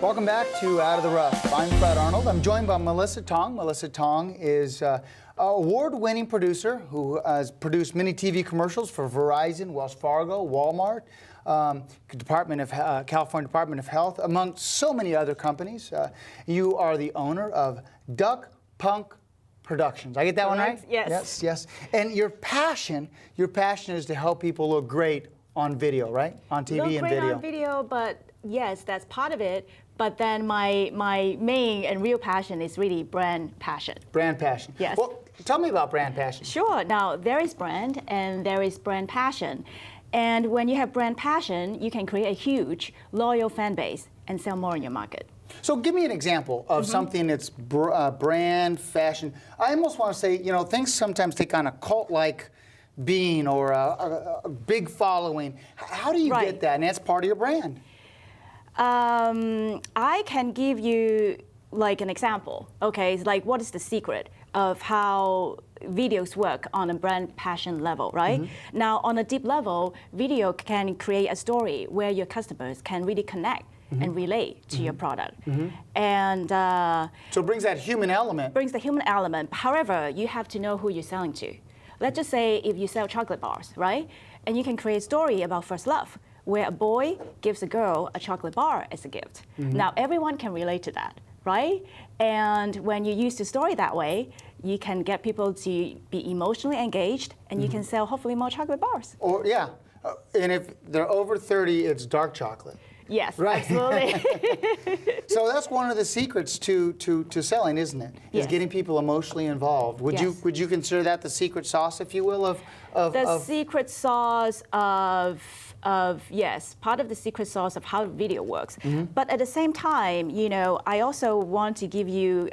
Welcome back to Out of the Rough. I'm Fred Arnold. I'm joined by Mellissa Tong. Mellissa Tong is an award-winning producer who has produced many TV commercials for Verizon, Wells Fargo, Walmart, California Department of Health, among so many other companies. You are the owner of DuckPunk Productions. I get that one right? Yes. Yes. And your passion is to help people look great on video, right? On TV and Look video. great on video, but yes, that's part of it. But then my main and real passion is really brand passion. Brand passion. Yes. Well, tell me about brand passion. Sure. Now, there is brand and there is brand passion. And when you have brand passion, you can create a huge, loyal fan base and sell more in your market. So give me an example of something that's brand fashion. I almost want to say, you know, things sometimes take on a cult-like being or a big following. How do you get that? And that's part of your brand. I can give you like an example. Okay, it's like what is the secret of how videos work on a brand passion level, right? Now, on a deep level, video can create a story where your customers can really connect and relate to your product. And so it brings that human element. Brings the human element. However, you have to know who you're selling to. Let's just say if you sell chocolate bars, right? And you can create a story about first love, where a boy gives a girl a chocolate bar as a gift. Now, everyone can relate to that, right? And when you use the story that way, you can get people to be emotionally engaged, and you can sell hopefully more chocolate bars. Or and if they're over 30, it's dark chocolate. Yes, right. absolutely. So that's one of the secrets to selling, isn't it? Is getting people emotionally involved. Would you consider that the secret sauce, if you will, of the secret sauce of yes, part of the secret sauce of how video works. But at the same time, you know, I also want to give you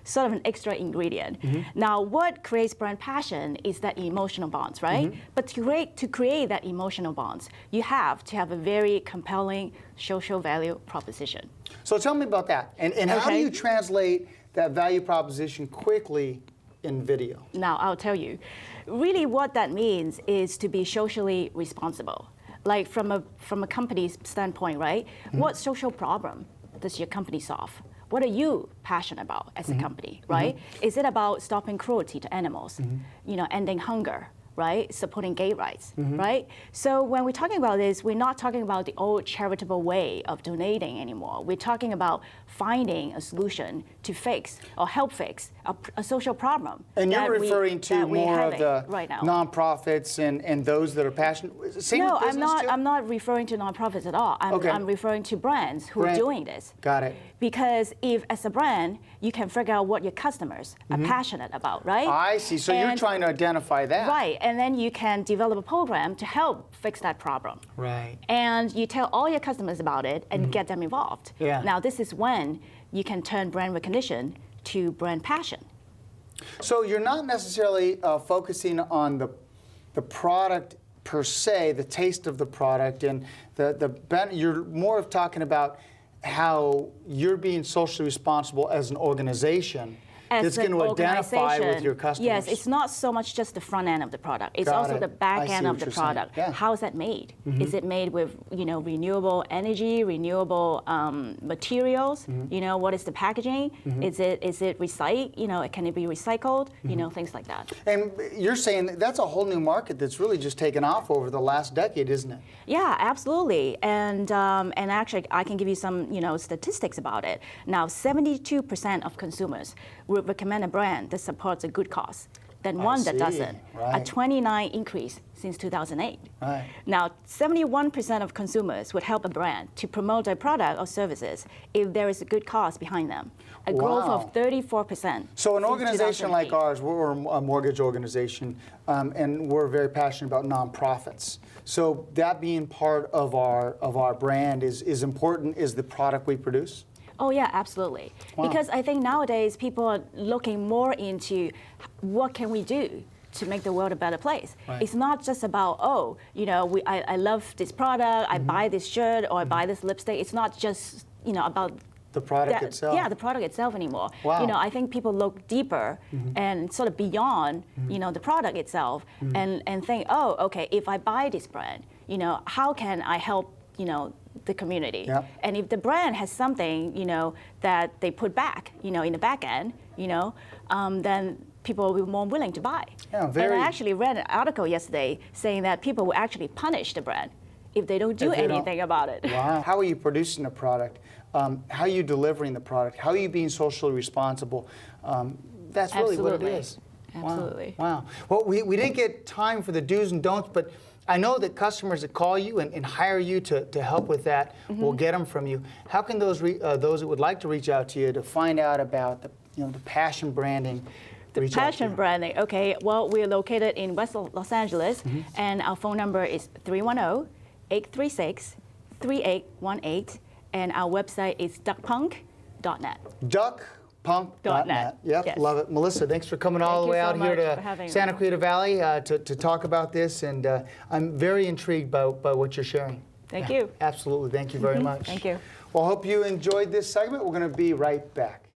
sort of an extra ingredient. Now, what creates brand passion is that emotional bonds, right? But to create that emotional bonds, you have to have a very compelling social value proposition. So tell me about that. And how do you translate that value proposition quickly in video? Now, I'll tell you. Really what that means is to be socially responsible. Like from a company's standpoint, right? What social problem does your company solve? What are you passionate about as a company, right? Is it about stopping cruelty to animals? You know, ending hunger, right? Supporting gay rights, right? So when we're talking about this, we're not talking about the old charitable way of donating anymore. We're talking about finding a solution to fix or help fix a social problem. And you're referring to more of the nonprofits and those that are passionate. No, I'm not referring to nonprofits at all. I'm referring to brands who are doing this. Got it. Because if, as a brand, you can figure out what your customers are passionate about, right? I see. So you're trying to identify that. Right. And then you can develop a program to help fix that problem. Right. And you tell all your customers about it and get them involved. Yeah. Now, this is when you can turn brand recognition to brand passion. So you're not necessarily focusing on the product per se, the taste of the product, and you're more of talking about how you're being socially responsible as an organization that's going to identify with your customers. Yes, it's not so much just the front end of the product. It's also the back end of the product. Yeah. How is that made? Is it made with renewable energy, renewable materials? You know, what is the packaging? Is it recycled? Can it be recycled? You know, things like that. And you're saying that's a whole new market that's really just taken off over the last decade, isn't it? Yeah, absolutely. And actually, I can give you some statistics about it. Now, 72% of consumers would recommend a brand that supports a good cause than one that doesn't. Right. A 29 increase since 2008. Right. Now, 71% of consumers would help a brand to promote their product or services if there is a good cause behind them. A growth of 34%. So an organization like ours, we're a mortgage organization, and we're very passionate about nonprofits. So that being part of our brand is important, is the product we produce? Oh yeah, absolutely. Wow. Because I think nowadays people are looking more into what can we do to make the world a better place. Right. It's not just about, I love this product, I buy this shirt, or I buy this lipstick. It's not just about the product itself. Yeah, the product itself anymore. Wow. I think people look deeper and sort of beyond, the product itself, and think, oh, okay, if I buy this brand, how can I help the community. Yep. And if the brand has something, that they put back, in the back end, then people will be more willing to buy. Yeah, And I actually read an article yesterday saying that people will actually punish the brand if they don't do anything about it. Wow. How are you producing the product? How are you delivering the product? How are you being socially responsible? That's really what it is. Absolutely. Wow. Well, we didn't get time for the do's and don'ts, but I know that customers that call you and hire you to help with that will get them from you. How can those that would like to reach out to you to find out about the passion branding? The passion branding. Okay. Well, we're located in West Los Angeles, and our phone number is 310-836-3818, and our website is DuckPunk.net. DuckPunk.net. Yep, Yes. love it. Melissa, thanks for coming all the way out here to Santa Clarita Valley to talk about this, and I'm very intrigued by what you're sharing. Thank you. Absolutely. Thank you very much. Thank you. Well, I hope you enjoyed this segment. We're going to be right back.